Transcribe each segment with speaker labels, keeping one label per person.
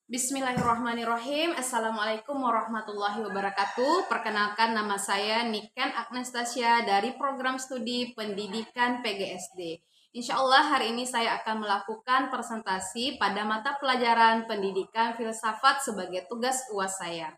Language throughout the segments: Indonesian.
Speaker 1: Bismillahirrahmanirrahim. Assalamualaikum warahmatullahi wabarakatuh. Perkenalkan, nama saya Niken Agnestasya dari program studi pendidikan PGSD. Insya Allah hari ini saya akan melakukan presentasi pada mata pelajaran pendidikan filsafat sebagai tugas UAS saya.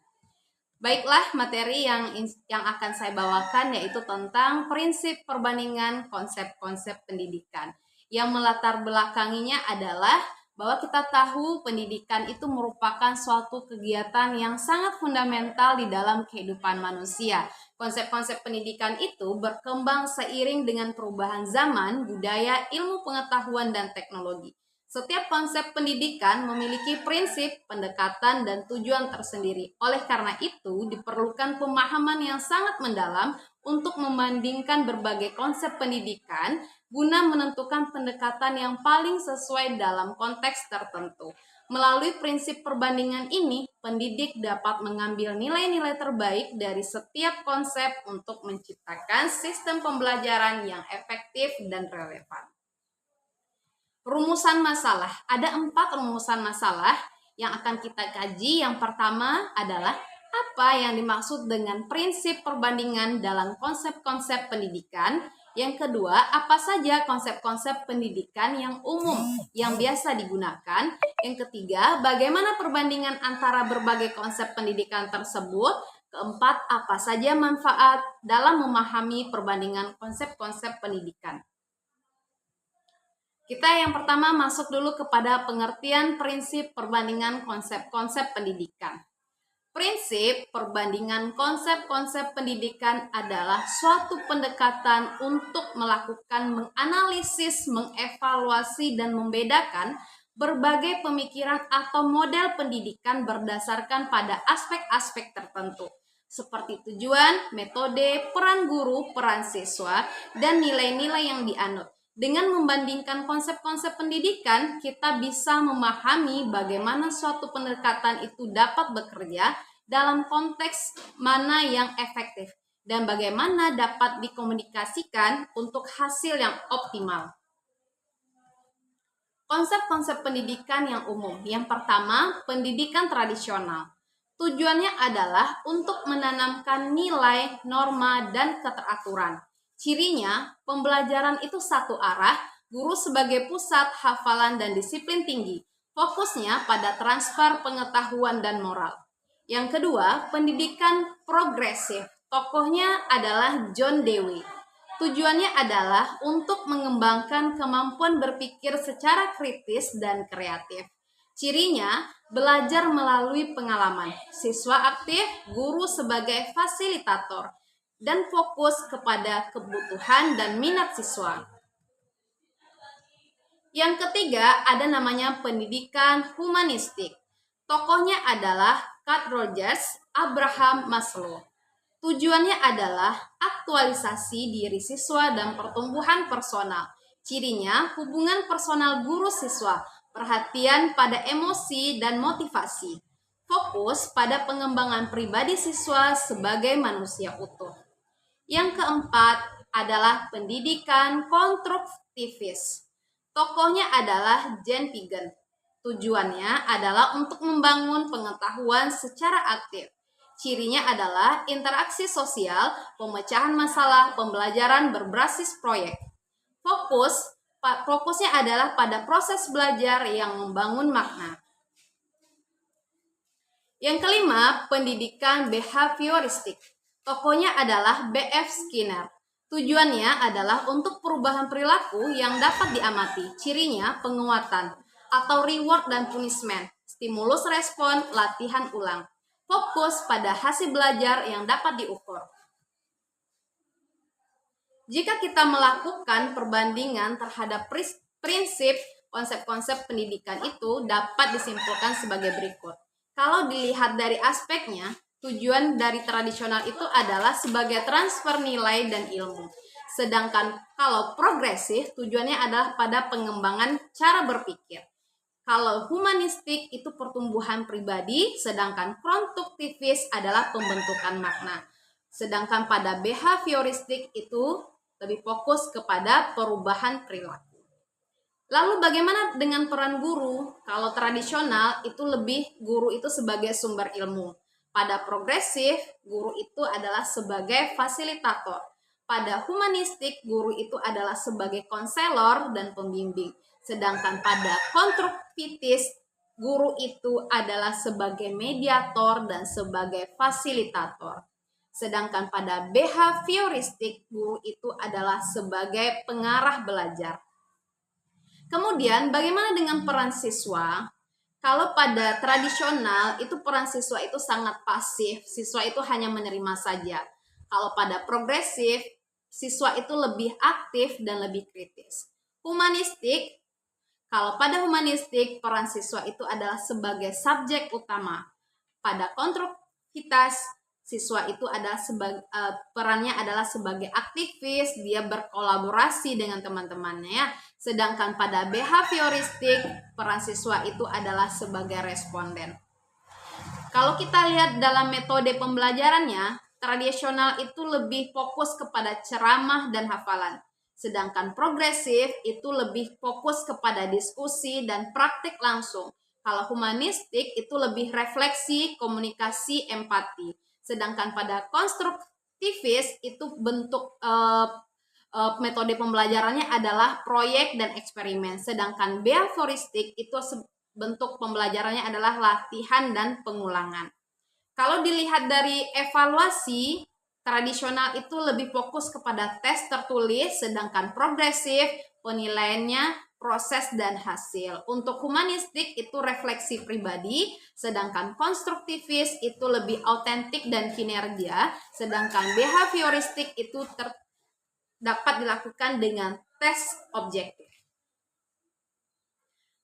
Speaker 1: Baiklah, materi yang akan saya bawakan yaitu tentang prinsip perbandingan konsep-konsep pendidikan. Yang melatar belakanginya adalah bahwa kita tahu pendidikan itu merupakan suatu kegiatan yang sangat fundamental di dalam kehidupan manusia. Konsep-konsep pendidikan itu berkembang seiring dengan perubahan zaman, budaya, ilmu pengetahuan, dan teknologi. Setiap konsep pendidikan memiliki prinsip, pendekatan, dan tujuan tersendiri. Oleh karena itu, diperlukan pemahaman yang sangat mendalam untuk membandingkan berbagai konsep pendidikan guna menentukan pendekatan yang paling sesuai dalam konteks tertentu. Melalui prinsip perbandingan ini, pendidik dapat mengambil nilai-nilai terbaik dari setiap konsep untuk menciptakan sistem pembelajaran yang efektif dan relevan. Rumusan masalah. Ada 4 rumusan masalah yang akan kita kaji. Yang pertama adalah apa yang dimaksud dengan prinsip perbandingan dalam konsep-konsep pendidikan. Yang kedua, apa saja konsep-konsep pendidikan yang umum yang biasa digunakan. Yang ketiga, bagaimana perbandingan antara berbagai konsep pendidikan tersebut. Keempat, apa saja manfaat dalam memahami perbandingan konsep-konsep pendidikan. Kita yang pertama masuk dulu kepada pengertian prinsip perbandingan konsep-konsep pendidikan. Prinsip perbandingan konsep-konsep pendidikan adalah suatu pendekatan untuk melakukan menganalisis, mengevaluasi, dan membedakan berbagai pemikiran atau model pendidikan berdasarkan pada aspek-aspek tertentu, seperti tujuan, metode, peran guru, peran siswa, dan nilai-nilai yang dianut. Dengan membandingkan konsep-konsep pendidikan, kita bisa memahami bagaimana suatu pendekatan itu dapat bekerja dalam konteks mana yang efektif dan bagaimana dapat dikomunikasikan untuk hasil yang optimal. Konsep-konsep pendidikan yang umum. Yang pertama, pendidikan tradisional. Tujuannya adalah untuk menanamkan nilai, norma, dan keteraturan. Cirinya, pembelajaran itu satu arah, guru sebagai pusat hafalan dan disiplin tinggi. Fokusnya pada transfer pengetahuan dan moral. Yang kedua, pendidikan progresif. Tokohnya adalah John Dewey. Tujuannya adalah untuk mengembangkan kemampuan berpikir secara kritis dan kreatif. Cirinya, belajar melalui pengalaman. Siswa aktif, guru sebagai fasilitator, dan fokus kepada kebutuhan dan minat siswa. Yang ketiga, ada namanya pendidikan humanistik. Tokohnya adalah Carl Rogers, Abraham Maslow. Tujuannya adalah aktualisasi diri siswa dan pertumbuhan personal. Cirinya, hubungan personal guru-siswa, perhatian pada emosi dan motivasi, fokus pada pengembangan pribadi siswa sebagai manusia utuh. Yang keempat adalah pendidikan konstruktivis. Tokohnya adalah Jean Piaget. Tujuannya adalah untuk membangun pengetahuan secara aktif. Cirinya adalah interaksi sosial, pemecahan masalah, pembelajaran berbasis proyek. Fokusnya adalah pada proses belajar yang membangun makna. Yang kelima, pendidikan behavioristik. Tokohnya adalah B.F. Skinner. Tujuannya adalah untuk perubahan perilaku yang dapat diamati. Cirinya penguatan atau reward dan punishment, stimulus respon, latihan ulang. Fokus pada hasil belajar yang dapat diukur. Jika kita melakukan perbandingan terhadap prinsip konsep-konsep pendidikan itu dapat disimpulkan sebagai berikut. Kalau dilihat dari aspeknya, tujuan dari tradisional itu adalah sebagai transfer nilai dan ilmu. Sedangkan kalau progresif, tujuannya adalah pada pengembangan cara berpikir. Kalau humanistik itu pertumbuhan pribadi, sedangkan konstruktivis adalah pembentukan makna. Sedangkan pada behavioristik itu lebih fokus kepada perubahan perilaku. Lalu bagaimana dengan peran guru? Kalau tradisional itu lebih guru itu sebagai sumber ilmu. Pada progresif, guru itu adalah sebagai fasilitator. Pada humanistik, guru itu adalah sebagai konselor dan pembimbing. Sedangkan pada konstruktivis, guru itu adalah sebagai mediator dan sebagai fasilitator. Sedangkan pada behavioristik, guru itu adalah sebagai pengarah belajar. Kemudian bagaimana dengan peran siswa? Kalau pada tradisional itu peran siswa itu sangat pasif, siswa itu hanya menerima saja. Kalau pada progresif, siswa itu lebih aktif dan lebih kritis. Humanistik, kalau pada humanistik peran siswa itu adalah sebagai subjek utama. Pada konstruktivitas, siswa itu adalah perannya adalah sebagai aktivis, dia berkolaborasi dengan teman-temannya ya. Sedangkan pada behavioristik, peran siswa itu adalah sebagai responden. Kalau kita lihat dalam metode pembelajarannya, tradisional itu lebih fokus kepada ceramah dan hafalan. Sedangkan progresif itu lebih fokus kepada diskusi dan praktik langsung. Kalau humanistik itu lebih refleksi, komunikasi, empati. Sedangkan pada konstruktivis itu bentuk metode pembelajarannya adalah proyek dan eksperimen. Sedangkan behavioristik itu bentuk pembelajarannya adalah latihan dan pengulangan. Kalau dilihat dari evaluasi, tradisional itu lebih fokus kepada tes tertulis, sedangkan progresif penilaiannya proses dan hasil. Untuk humanistik itu refleksi pribadi, sedangkan konstruktivis itu lebih autentik dan kinerja, sedangkan behavioristik itu dapat dilakukan dengan tes objektif.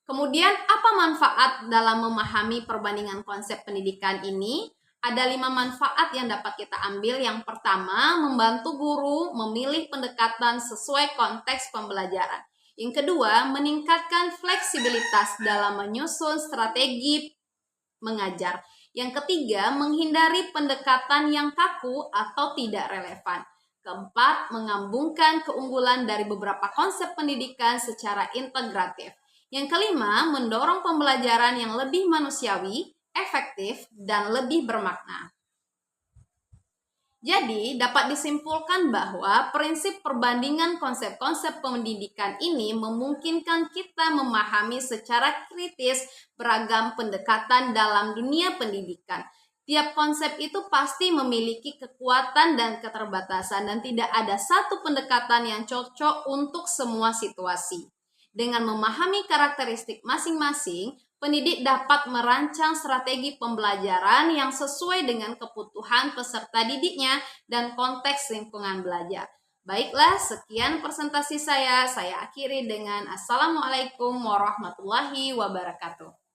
Speaker 1: Kemudian apa manfaat dalam memahami perbandingan konsep pendidikan ini? Ada 5 manfaat yang dapat kita ambil. Yang pertama, membantu guru memilih pendekatan sesuai konteks pembelajaran. Yang kedua, meningkatkan fleksibilitas dalam menyusun strategi mengajar. Yang ketiga, menghindari pendekatan yang kaku atau tidak relevan. Keempat, mengambungkan keunggulan dari beberapa konsep pendidikan secara integratif. Yang kelima, mendorong pembelajaran yang lebih manusiawi, efektif, dan lebih bermakna. Jadi, dapat disimpulkan bahwa prinsip perbandingan konsep-konsep pendidikan ini memungkinkan kita memahami secara kritis beragam pendekatan dalam dunia pendidikan. Tiap konsep itu pasti memiliki kekuatan dan keterbatasan dan tidak ada satu pendekatan yang cocok untuk semua situasi. Dengan memahami karakteristik masing-masing, pendidik dapat merancang strategi pembelajaran yang sesuai dengan kebutuhan peserta didiknya dan konteks lingkungan belajar. Baiklah, sekian presentasi saya. Saya akhiri dengan Assalamualaikum warahmatullahi wabarakatuh.